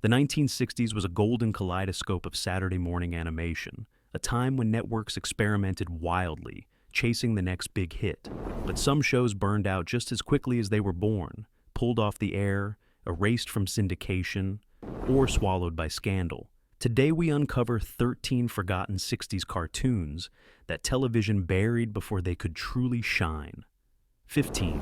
The 1960s was a golden kaleidoscope of Saturday morning animation, a time when networks experimented wildly, chasing the next big hit. But some shows burned out just as quickly as they were born, pulled off the air, erased from syndication, or swallowed by scandal. Today we uncover 13 forgotten 60s cartoons that television buried before they could truly shine. 15.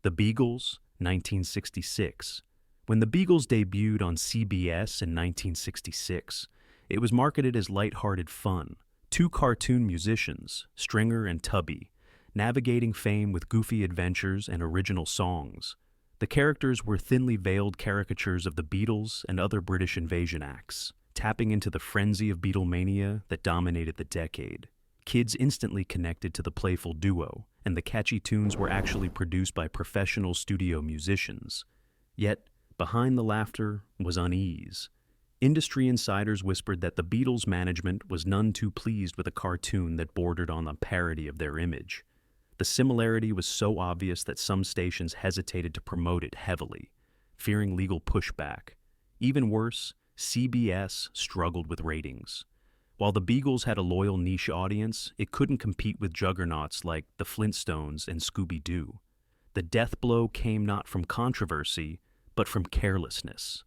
The Beagles, 1966. When the Beagles debuted on CBS in 1966, it was marketed as lighthearted fun. Two cartoon musicians, Stringer and Tubby, navigating fame with goofy adventures and original songs. The characters were thinly veiled caricatures of the Beatles and other British invasion acts, tapping into the frenzy of Beatlemania that dominated the decade. Kids instantly connected to the playful duo, and the catchy tunes were actually produced by professional studio musicians. Yet, behind the laughter was unease. Industry insiders whispered that the Beatles' management was none too pleased with a cartoon that bordered on a parody of their image. The similarity was so obvious that some stations hesitated to promote it heavily, fearing legal pushback. Even worse, CBS struggled with ratings. While the Beagles had a loyal niche audience, it couldn't compete with juggernauts like the Flintstones and Scooby-Doo. The death blow came not from controversy, but from carelessness.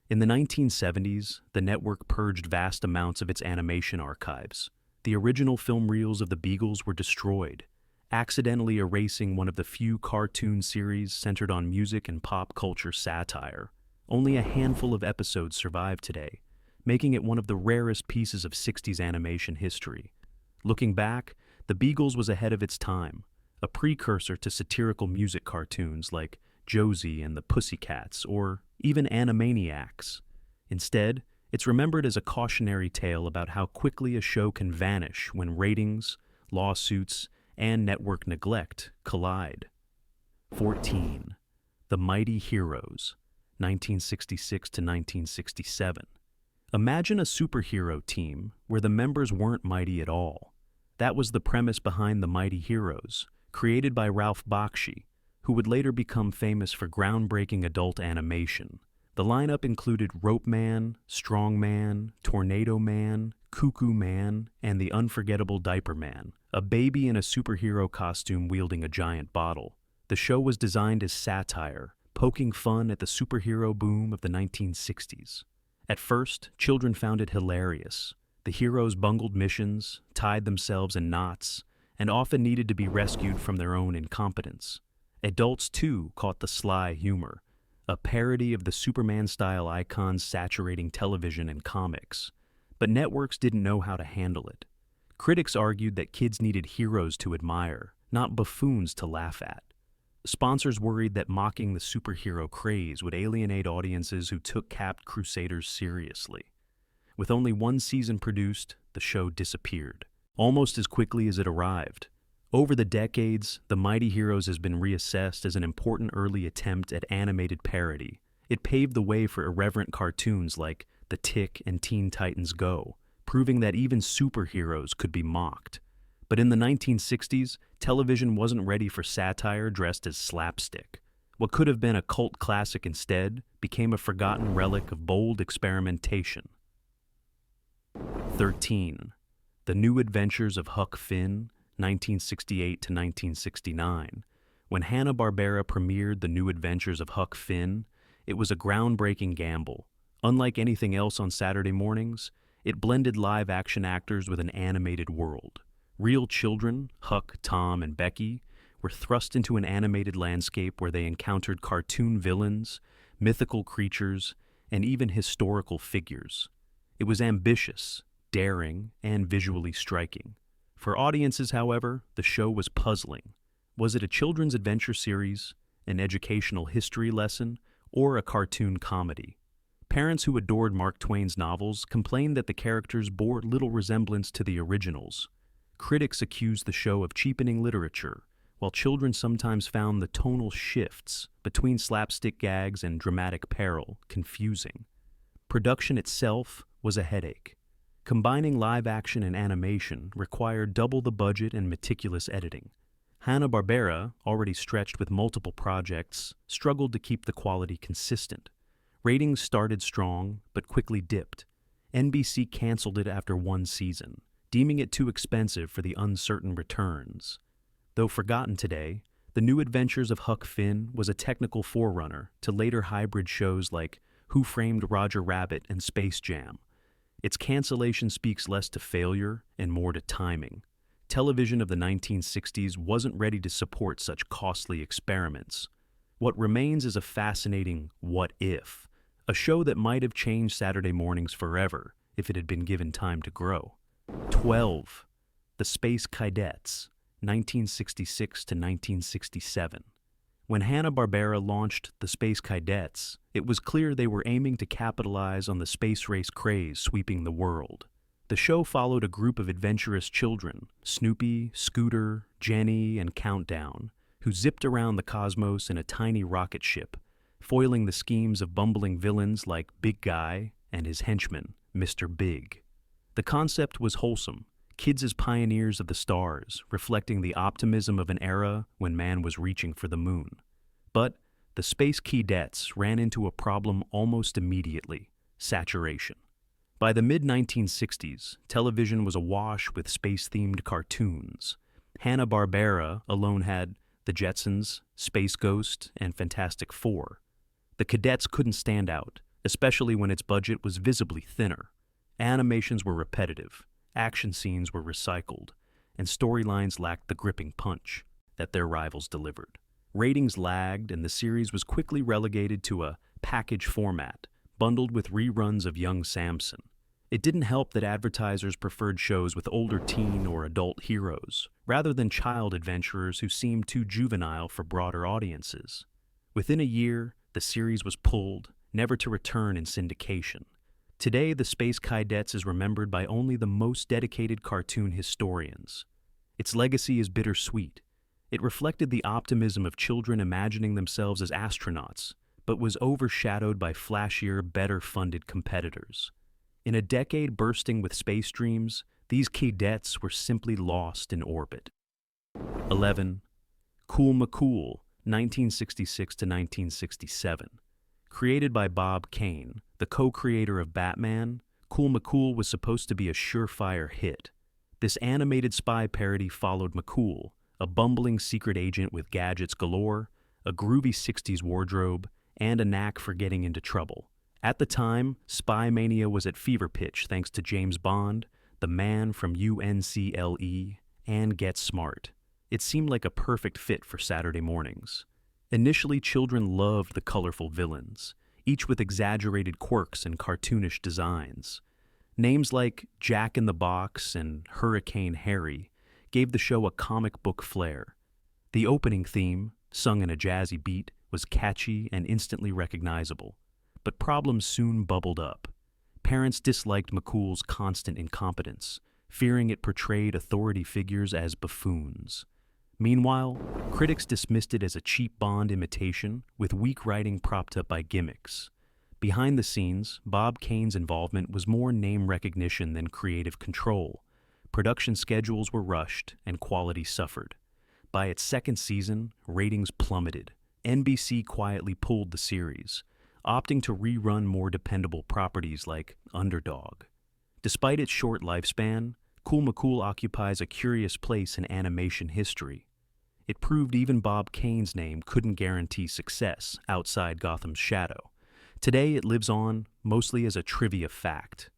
In the 1970s, the network purged vast amounts of its animation archives. The original film reels of the Beagles were destroyed, accidentally erasing one of the few cartoon series centered on music and pop culture satire. Only a handful of episodes survive today, making it one of the rarest pieces of 60s animation history. Looking back, the Beagles was ahead of its time, a precursor to satirical music cartoons like Josie and the Pussycats, or even Animaniacs. Instead, it's remembered as a cautionary tale about how quickly a show can vanish when ratings, lawsuits, and network neglect collide. 14. The Mighty Heroes, 1966 to 1967. Imagine a superhero team where the members weren't mighty at all. That was the premise behind the Mighty Heroes, created by Ralph Bakshi, who would later become famous for groundbreaking adult animation. The lineup included Rope Man, Strong Man, Tornado Man, Cuckoo Man, and the unforgettable Diaper Man, a baby in a superhero costume wielding a giant bottle. The show was designed as satire, poking fun at the superhero boom of the 1960s. At first, children found it hilarious. The heroes bungled missions, tied themselves in knots, and often needed to be rescued from their own incompetence. Adults, too, caught the sly humor, a parody of the Superman-style icons saturating television and comics. But networks didn't know how to handle it. Critics argued that kids needed heroes to admire, not buffoons to laugh at. Sponsors worried that mocking the superhero craze would alienate audiences who took Capped Crusaders seriously. With only one season produced, the show disappeared, almost as quickly as it arrived. Over the decades, The Mighty Heroes has been reassessed as an important early attempt at animated parody. It paved the way for irreverent cartoons like The Tick and Teen Titans Go, proving that even superheroes could be mocked. But in the 1960s, television wasn't ready for satire dressed as slapstick. What could have been a cult classic instead became a forgotten relic of bold experimentation. 13. The New Adventures of Huck Finn, 1968 to 1969. When Hanna-Barbera premiered The New Adventures of Huck Finn, it was a groundbreaking gamble. Unlike anything else on Saturday mornings, it blended live-action actors with an animated world. Real children, Huck, Tom, and Becky, were thrust into an animated landscape where they encountered cartoon villains, mythical creatures, and even historical figures. It was ambitious, daring, and visually striking. For audiences, however, the show was puzzling. Was it a children's adventure series, an educational history lesson, or a cartoon comedy? Parents who adored Mark Twain's novels complained that the characters bore little resemblance to the originals. Critics accused the show of cheapening literature, while children sometimes found the tonal shifts between slapstick gags and dramatic peril confusing. Production itself was a headache. Combining live action and animation required double the budget and meticulous editing. Hanna-Barbera, already stretched with multiple projects, struggled to keep the quality consistent. Ratings started strong, but quickly dipped. NBC canceled it after one season, deeming it too expensive for the uncertain returns. Though forgotten today, The New Adventures of Huck Finn was a technical forerunner to later hybrid shows like Who Framed Roger Rabbit and Space Jam. Its cancellation speaks less to failure and more to timing. Television of the 1960s wasn't ready to support such costly experiments. What remains is a fascinating what if, a show that might have changed Saturday mornings forever if it had been given time to grow. 12. The Space Kidettes, 1966 to 1967. When Hanna-Barbera launched the Space Kidettes, it was clear they were aiming to capitalize on the space race craze sweeping the world. The show followed a group of adventurous children, Snoopy, Scooter, Jenny, and Countdown, who zipped around the cosmos in a tiny rocket ship, foiling the schemes of bumbling villains like Big Guy and his henchman, Mr. Big. The concept was wholesome, kids as pioneers of the stars, reflecting the optimism of an era when man was reaching for the moon. But the Space Kidettes ran into a problem almost immediately: saturation. By the mid-1960s, television was awash with space-themed cartoons. Hanna-Barbera alone had The Jetsons, Space Ghost, and Fantastic Four. The Kidettes couldn't stand out, especially when its budget was visibly thinner. Animations were repetitive, action scenes were recycled, and storylines lacked the gripping punch that their rivals delivered. Ratings lagged, and the series was quickly relegated to a package format, bundled with reruns of Young Samson. It didn't help that advertisers preferred shows with older teen or adult heroes, rather than child adventurers who seemed too juvenile for broader audiences. Within a year, the series was pulled, never to return in syndication. Today, the Space Kidettes is remembered by only the most dedicated cartoon historians. Its legacy is bittersweet. It reflected the optimism of children imagining themselves as astronauts, but was overshadowed by flashier, better-funded competitors. In a decade bursting with space dreams, these Kidettes were simply lost in orbit. 11. Cool McCool, 1966 to 1967. Created by Bob Kane, the co-creator of Batman, Cool McCool was supposed to be a surefire hit. This animated spy parody followed McCool, a bumbling secret agent with gadgets galore, a groovy 60s wardrobe, and a knack for getting into trouble. At the time, spy mania was at fever pitch thanks to James Bond, the man from UNCLE, and Get Smart. It seemed like a perfect fit for Saturday mornings. Initially, children loved the colorful villains, each with exaggerated quirks and cartoonish designs. Names like Jack in the Box and Hurricane Harry gave the show a comic book flair. The opening theme, sung in a jazzy beat, was catchy and instantly recognizable. But problems soon bubbled up. Parents disliked McCool's constant incompetence, fearing it portrayed authority figures as buffoons. Meanwhile, critics dismissed it as a cheap Bond imitation, with weak writing propped up by gimmicks. Behind the scenes, Bob Kane's involvement was more name recognition than creative control. Production schedules were rushed, and quality suffered. By its second season, ratings plummeted. NBC quietly pulled the series, opting to rerun more dependable properties like Underdog. Despite its short lifespan, Cool McCool occupies a curious place in animation history. It proved even Bob Kane's name couldn't guarantee success outside Gotham's shadow. Today it lives on mostly as a trivia fact.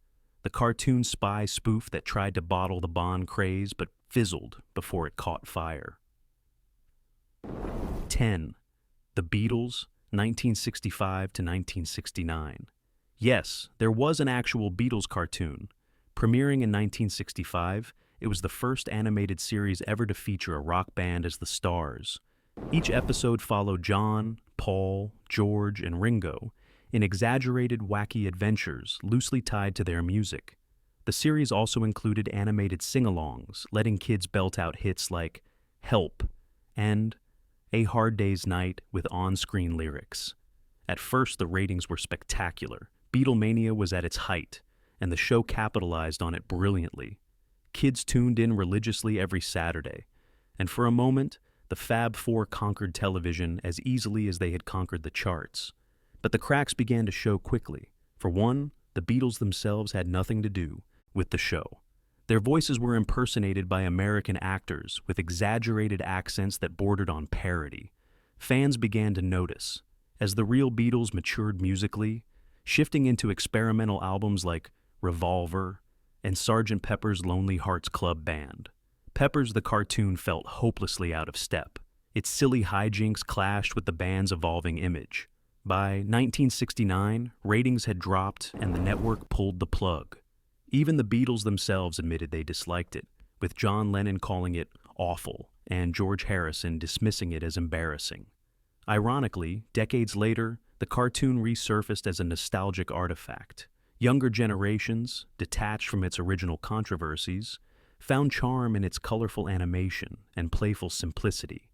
The cartoon spy spoof that tried to bottle the Bond craze but fizzled before it caught fire. 10. The Beatles, 1965 to 1969. Yes, there was an actual Beatles cartoon. Premiering in 1965, it was the first animated series ever to feature a rock band as the stars. Each episode followed John, Paul, George, and Ringo in exaggerated, wacky adventures loosely tied to their music. The series also included animated sing-alongs, letting kids belt out hits like Help and A Hard Day's Night with on-screen lyrics. At first, the ratings were spectacular. Beatlemania was at its height, and the show capitalized on it brilliantly. Kids tuned in religiously every Saturday, and for a moment, the Fab Four conquered television as easily as they had conquered the charts. But the cracks began to show quickly. For one, the Beatles themselves had nothing to do with the show. Their voices were impersonated by American actors with exaggerated accents that bordered on parody. Fans began to notice. As the real Beatles matured musically, shifting into experimental albums like Revolver and Sgt. Pepper's Lonely Hearts Club Band. Pepper's the cartoon felt hopelessly out of step. Its silly hijinks clashed with the band's evolving image. By 1969, ratings had dropped and the network pulled the plug. Even the Beatles themselves admitted they disliked it, with John Lennon calling it awful and George Harrison dismissing it as embarrassing. Ironically, decades later, the cartoon resurfaced as a nostalgic artifact. Younger generations, detached from its original controversies, found charm in its colorful animation and playful simplicity.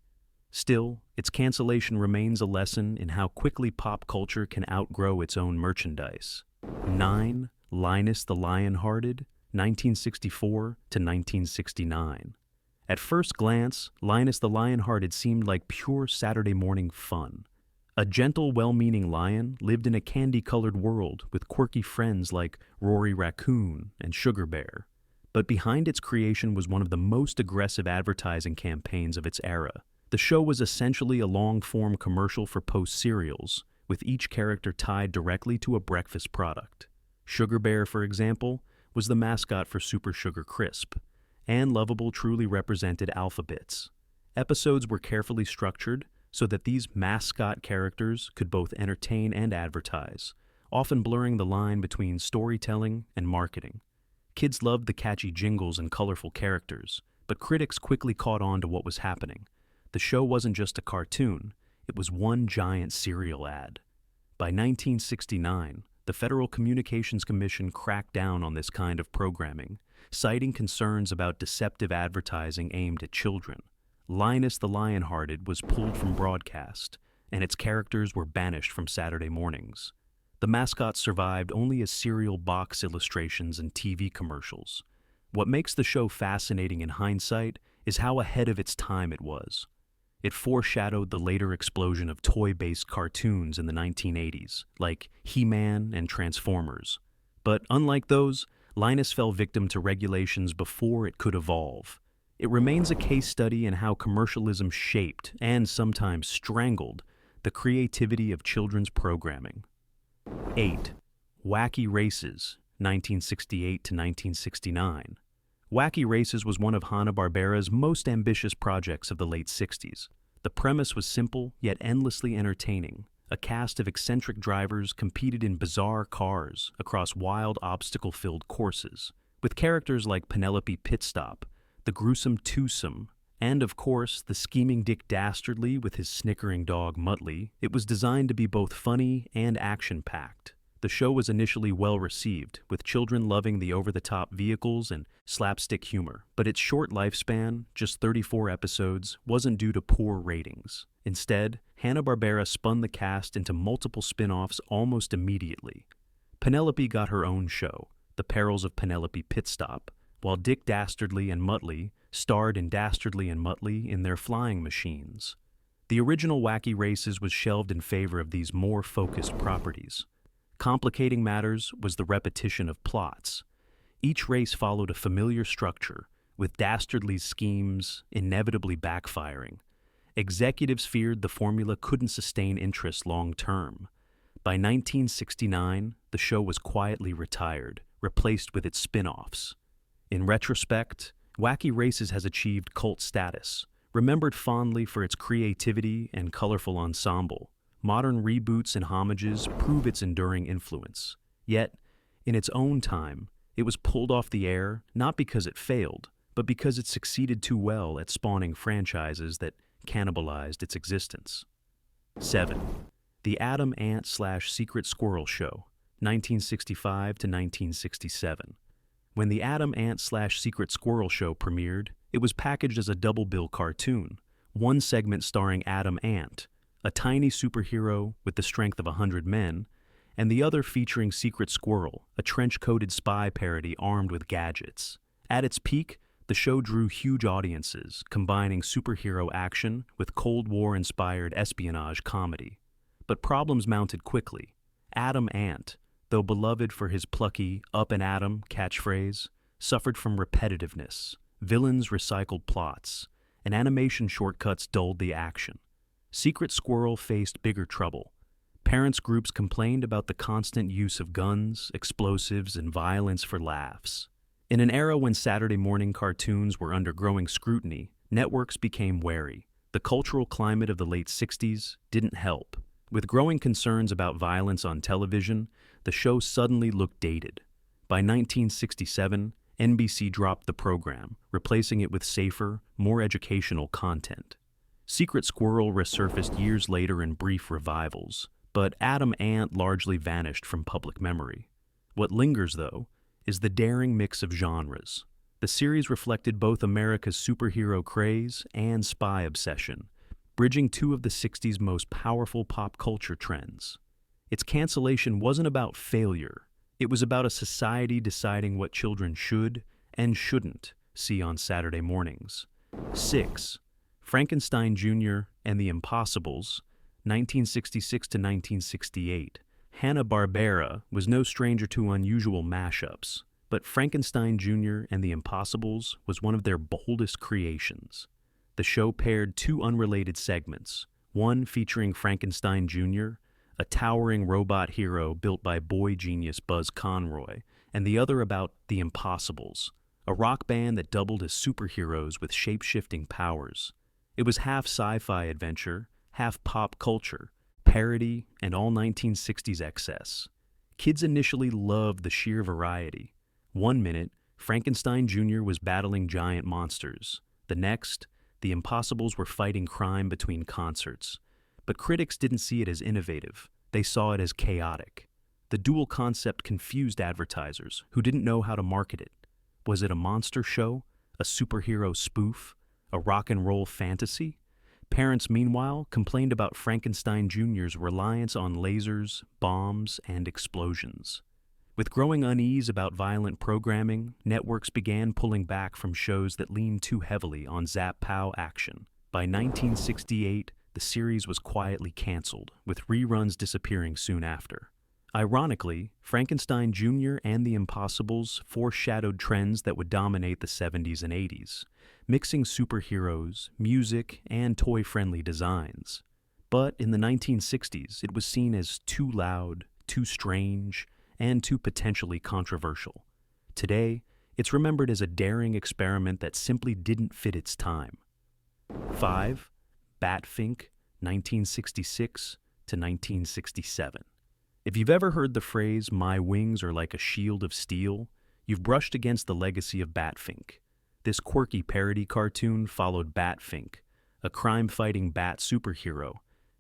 Still, its cancellation remains a lesson in how quickly pop culture can outgrow its own merchandise. 9. Linus the Lionhearted, 1964 to 1969. At first glance, Linus the Lionhearted seemed like pure Saturday morning fun. A gentle, well-meaning lion lived in a candy-colored world with quirky friends like Rory Raccoon and Sugar Bear. But behind its creation was one of the most aggressive advertising campaigns of its era. The show was essentially a long-form commercial for Post cereals, with each character tied directly to a breakfast product. Sugar Bear, for example, was the mascot for Super Sugar Crisp, and Lovable truly represented Alphabets. Episodes were carefully structured so that these mascot characters could both entertain and advertise, often blurring the line between storytelling and marketing. Kids loved the catchy jingles and colorful characters, but critics quickly caught on to what was happening. The show wasn't just a cartoon, it was one giant cereal ad. By 1969, the Federal Communications Commission cracked down on this kind of programming, citing concerns about deceptive advertising aimed at children. Linus the Lionhearted was pulled from broadcast, and its characters were banished from Saturday mornings. The mascots survived only as cereal box illustrations and TV commercials. What makes the show fascinating in hindsight is how ahead of its time it was. It foreshadowed the later explosion of toy-based cartoons in the 1980s, like He-Man and Transformers. But unlike those, Linus fell victim to regulations before it could evolve. It remains a case study in how commercialism shaped, and sometimes strangled, the creativity of children's programming. 8. Wacky Races, 1968 to 1969. Wacky Races was one of Hanna-Barbera's most ambitious projects of the late 60s. The premise was simple, yet endlessly entertaining. A cast of eccentric drivers competed in bizarre cars across wild, obstacle-filled courses, with characters like Penelope Pitstop, the gruesome Twosome, and, of course, the scheming Dick Dastardly with his snickering dog Muttley. It was designed to be both funny and action-packed. The show was initially well-received, with children loving the over-the-top vehicles and slapstick humor. But its short lifespan, just 34 episodes, wasn't due to poor ratings. Instead, Hanna-Barbera spun the cast into multiple spin-offs almost immediately. Penelope got her own show, The Perils of Penelope Pitstop, while Dick Dastardly and Muttley starred in Dastardly and Muttley in their flying machines. The original Wacky Races was shelved in favor of these more focused properties. Complicating matters was the repetition of plots. Each race followed a familiar structure, with Dastardly's schemes inevitably backfiring. Executives feared the formula couldn't sustain interest long-term. By 1969, the show was quietly retired, replaced with its spin-offs. In retrospect, Wacky Races has achieved cult status, remembered fondly for its creativity and colorful ensemble. Modern reboots and homages prove its enduring influence. Yet, in its own time, it was pulled off the air not because it failed, but because it succeeded too well at spawning franchises that cannibalized its existence. 7. The Adam Ant/Secret Squirrel Show, 1965 to 1967. When the Adam Ant/Secret Squirrel Show premiered, it was packaged as a double-bill cartoon, one segment starring Adam Ant, a tiny superhero with the strength of 100 men, and the other featuring Secret Squirrel, a trench-coated spy parody armed with gadgets. At its peak, the show drew huge audiences, combining superhero action with Cold War-inspired espionage comedy. But problems mounted quickly. Adam Ant, though beloved for his plucky "up and atom" catchphrase, suffered from repetitiveness. Villains recycled plots, and animation shortcuts dulled the action. Secret Squirrel faced bigger trouble. Parents' groups complained about the constant use of guns, explosives, and violence for laughs. In an era when Saturday morning cartoons were under growing scrutiny, networks became wary. The cultural climate of the late 60s didn't help. With growing concerns about violence on television, the show suddenly looked dated. By 1967, NBC dropped the program, replacing it with safer, more educational content. Secret Squirrel resurfaced years later in brief revivals, but Adam Ant largely vanished from public memory. What lingers, though, is the daring mix of genres. The series reflected both America's superhero craze and spy obsession, bridging two of the 60s most powerful pop culture trends. Its cancellation wasn't about failure. It was about a society deciding what children should and shouldn't see on Saturday mornings. 6. Frankenstein Jr. and the Impossibles, 1966 to 1968. Hanna-Barbera was no stranger to unusual mashups, but Frankenstein Jr. and the Impossibles was one of their boldest creations. The show paired two unrelated segments, one featuring Frankenstein Jr., a towering robot hero built by boy genius Buzz Conroy, and the other about the Impossibles, a rock band that doubled as superheroes with shape-shifting powers. It was half sci-fi adventure, half pop culture, parody, and all 1960s excess. Kids initially loved the sheer variety. One minute, Frankenstein Jr. was battling giant monsters. The next, the Impossibles were fighting crime between concerts. But critics didn't see it as innovative. They saw it as chaotic. The dual concept confused advertisers who didn't know how to market it. Was it a monster show? A superhero spoof? A rock and roll fantasy? Parents, meanwhile, complained about Frankenstein Jr.'s reliance on lasers, bombs, and explosions. With growing unease about violent programming, networks began pulling back from shows that leaned too heavily on Zap-Pow action. By 1968, the series was quietly canceled, with reruns disappearing soon after. Ironically, Frankenstein Jr. and the Impossibles foreshadowed trends that would dominate the 70s and 80s, mixing superheroes, music, and toy-friendly designs. But in the 1960s, it was seen as too loud, too strange, and too potentially controversial. Today, it's remembered as a daring experiment that simply didn't fit its time. 5. Batfink, 1966 to 1967. If you've ever heard the phrase, "my wings are like a shield of steel," you've brushed against the legacy of Batfink. This quirky parody cartoon followed Batfink, a crime-fighting bat superhero,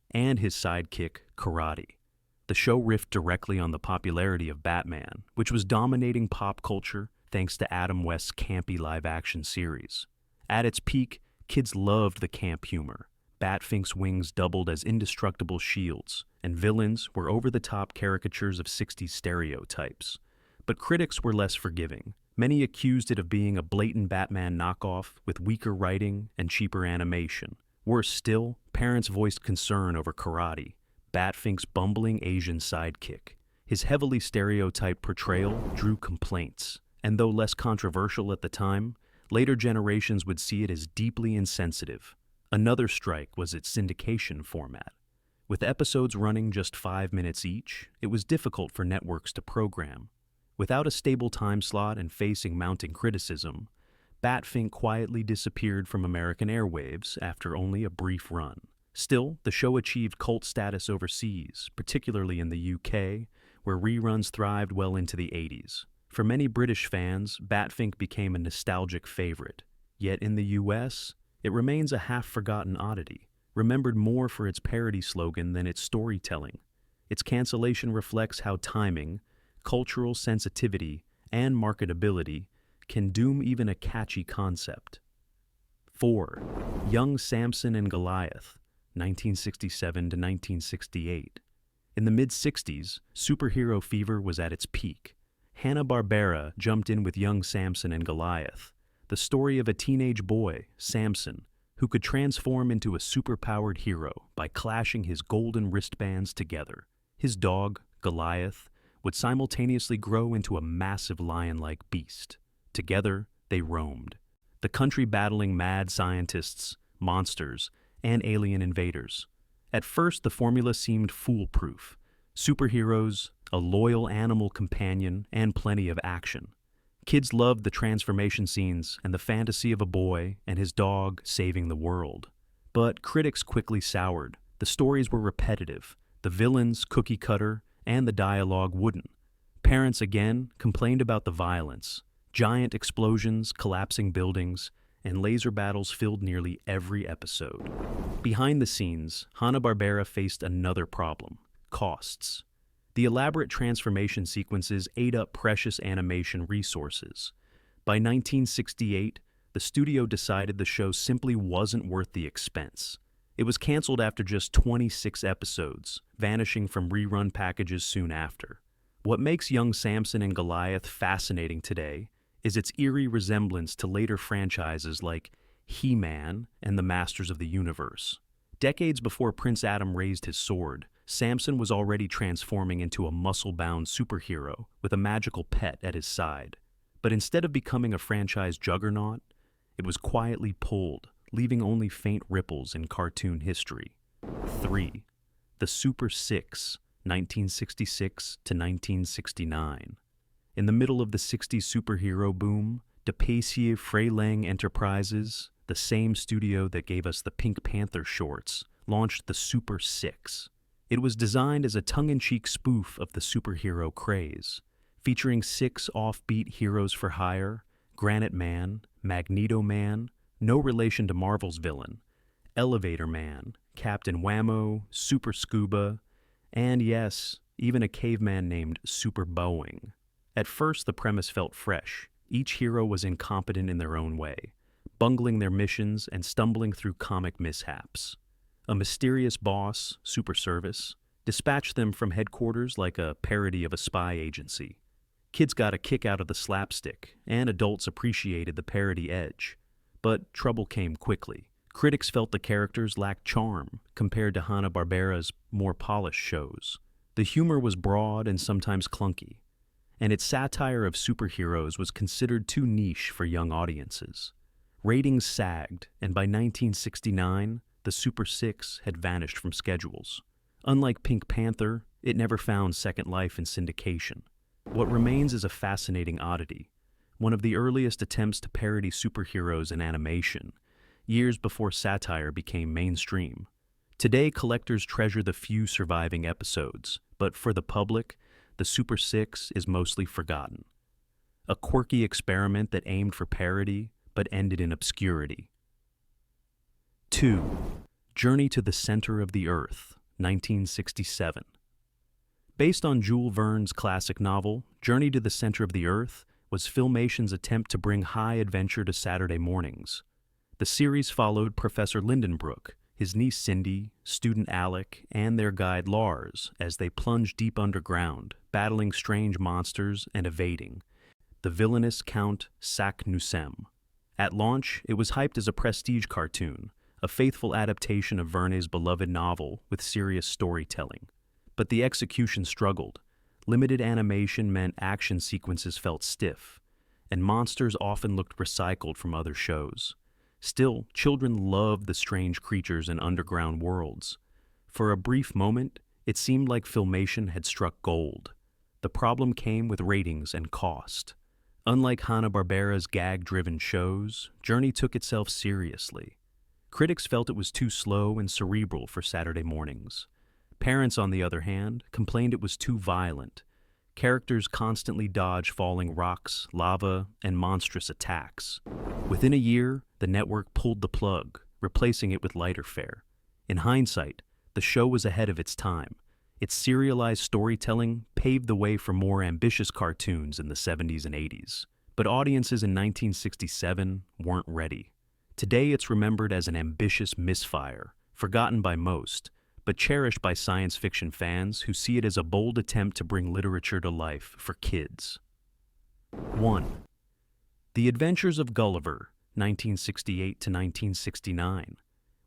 and his sidekick, Karate. The show riffed directly on the popularity of Batman, which was dominating pop culture thanks to Adam West's campy live-action series. At its peak, kids loved the camp humor. Batfink's wings doubled as indestructible shields, and villains were over-the-top caricatures of 60s stereotypes. But critics were less forgiving. Many accused it of being a blatant Batman knockoff with weaker writing and cheaper animation. Worse still, parents voiced concern over Karate, Batfink's bumbling Asian sidekick. His heavily stereotyped portrayal drew complaints, and though less controversial at the time, later generations would see it as deeply insensitive. Another strike was its syndication format. With episodes running just 5 minutes each, it was difficult for networks to program. Without a stable time slot and facing mounting criticism, Batfink quietly disappeared from American airwaves after only a brief run. Still, the show achieved cult status overseas, particularly in the UK, where reruns thrived well into the 80s. For many British fans, Batfink became a nostalgic favorite. Yet in the US, it remains a half-forgotten oddity, remembered more for its parody slogan than its storytelling. Its cancellation reflects how timing, cultural sensitivity, and marketability can doom even a catchy concept. 4. Young Samson and Goliath, 1967 to 1968. In the mid-60s, superhero fever was at its peak. Hanna-Barbera jumped in with Young Samson and Goliath, the story of a teenage boy, Samson, who could transform into a superpowered hero by clashing his golden wristbands together. His dog, Goliath, would simultaneously grow into a massive lion-like beast. Together, they roamed, the country battling mad scientists, monsters, and alien invaders. At first, the formula seemed foolproof. Superheroes, a loyal animal companion, and plenty of action. Kids loved the transformation scenes and the fantasy of a boy and his dog saving the world. But critics quickly soured. The stories were repetitive, the villains cookie-cutter, and the dialogue wooden. Parents again complained about the violence. Giant explosions, collapsing buildings, and laser battles filled nearly every episode. Behind the scenes, Hanna-Barbera faced another problem: costs. The elaborate transformation sequences ate up precious animation resources. By 1968, the studio decided the show simply wasn't worth the expense. It was canceled after just 26 episodes, vanishing from rerun packages soon after. What makes young Samson and Goliath fascinating today is its eerie resemblance to later franchises like He-Man and the Masters of the Universe. Decades before Prince Adam raised his sword, Samson was already transforming into a muscle-bound superhero with a magical pet at his side. But instead of becoming a franchise juggernaut, it was quietly pulled, leaving only faint ripples in cartoon history. 3. The Super Six, 1966 to 1969. In the middle of the 60s superhero boom, Depacier Freylang Enterprises, the same studio that gave us the Pink Panther shorts, launched the Super Six. It was designed as a tongue-in-cheek spoof of the superhero craze, featuring 6 offbeat heroes for hire: Granite Man, Magneto Man, no relation to Marvel's villain, Elevator Man, Captain Whammo, Super Scuba, and yes, even a caveman named Super Boeing. At first, the premise felt fresh. Each hero was incompetent in their own way, bungling their missions and stumbling through comic mishaps. A mysterious boss, Super Service, dispatched them from headquarters like a parody of a spy agency. Kids got a kick out of the slapstick, and adults appreciated the parody edge. But trouble came quickly. Critics felt the characters lacked charm compared to Hanna-Barbera's more polished shows. The humor was broad and sometimes clunky, and its satire of superheroes was considered too niche for young audiences. Ratings sagged, and by 1969, the Super Six had vanished from schedules. Unlike Pink Panther, it never found second life in syndication. What remains is a fascinating oddity, one of the earliest attempts to parody superheroes in animation, years before satire became mainstream. Today, collectors treasure the few surviving episodes, but for the public, the Super Six is mostly forgotten. A quirky experiment that aimed for parody, but ended in obscurity. 2. Journey to the Center of the Earth, 1967. Based on Jules Verne's classic novel, Journey to the Center of the Earth was Filmation's attempt to bring high adventure to Saturday mornings. The series followed Professor Lindenbrook, his niece Cindy, student Alec, and their guide Lars as they plunged deep underground, battling strange monsters and evading the villainous Count Saknussemm. At launch, it was hyped as a prestige cartoon, a faithful adaptation of Verne's beloved novel with serious storytelling. But the execution struggled. Limited animation meant action sequences felt stiff, and monsters often looked recycled from other shows. Still, children loved the strange creatures and underground worlds. For a brief moment, it seemed like Filmation had struck gold. The problem came with ratings and cost. Unlike Hanna-Barbera's gag-driven shows, Journey took itself seriously. Critics felt it was too slow and cerebral for Saturday mornings. Parents, on the other hand, complained it was too violent. Characters constantly dodged falling rocks, lava, and monstrous attacks. Within a year, the network pulled the plug, replacing it with lighter fare. In hindsight, the show was ahead of its time. Its serialized storytelling paved the way for more ambitious cartoons in the 70s and 80s. But audiences in 1967 weren't ready. Today it's remembered as an ambitious misfire, forgotten by most, but cherished by science fiction fans who see it as a bold attempt to bring literature to life for kids. 1. The Adventures of Gulliver, 1968 to 1969.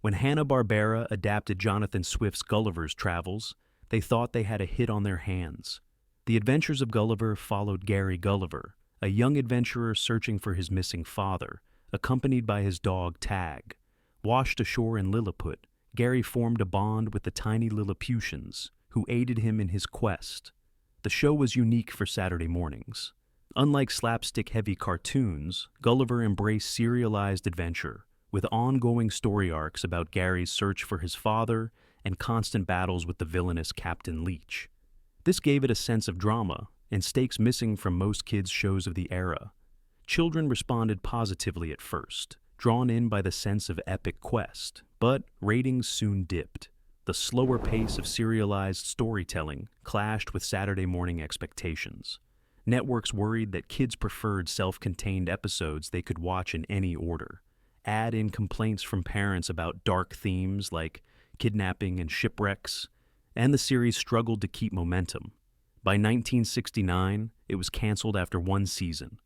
When Hanna-Barbera adapted Jonathan Swift's Gulliver's Travels, they thought they had a hit on their hands. The Adventures of Gulliver followed Gary Gulliver, a young adventurer searching for his missing father, accompanied by his dog Tag. Washed ashore in Lilliput, Gary formed a bond with the tiny Lilliputians, who aided him in his quest. The show was unique for Saturday mornings. Unlike slapstick-heavy cartoons, Gulliver embraced serialized adventure, with ongoing story arcs about Gary's search for his father and constant battles with the villainous Captain Leech. This gave it a sense of drama and stakes missing from most kids' shows of the era. Children responded positively at first, drawn in by the sense of epic quest, but ratings soon dipped. The slower pace of serialized storytelling clashed with Saturday morning expectations. Networks worried that kids preferred self-contained episodes they could watch in any order. Add in complaints from parents about dark themes like kidnapping and shipwrecks, and the series struggled to keep momentum. By 1969, it was canceled after one season.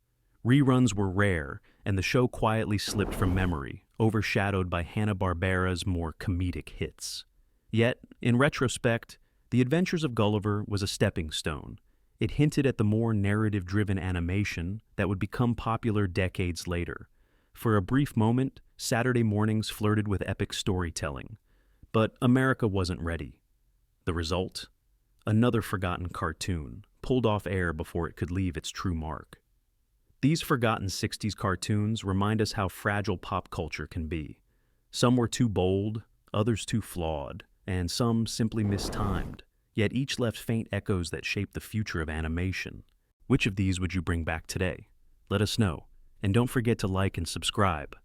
Reruns were rare, and the show quietly slipped from memory, overshadowed by Hanna-Barbera's more comedic hits. Yet, in retrospect, The Adventures of Gulliver was a stepping stone. It hinted at the more narrative-driven animation that would become popular decades later. For a brief moment, Saturday mornings flirted with epic storytelling. But America wasn't ready. The result? Another forgotten cartoon, pulled off air before it could leave its true mark. These forgotten 60s cartoons remind us how fragile pop culture can be. Some were too bold, others too flawed, and some simply mistimed, yet each left faint echoes that shaped the future of animation. Which of these would you bring back today? Let us know, and don't forget to like and subscribe.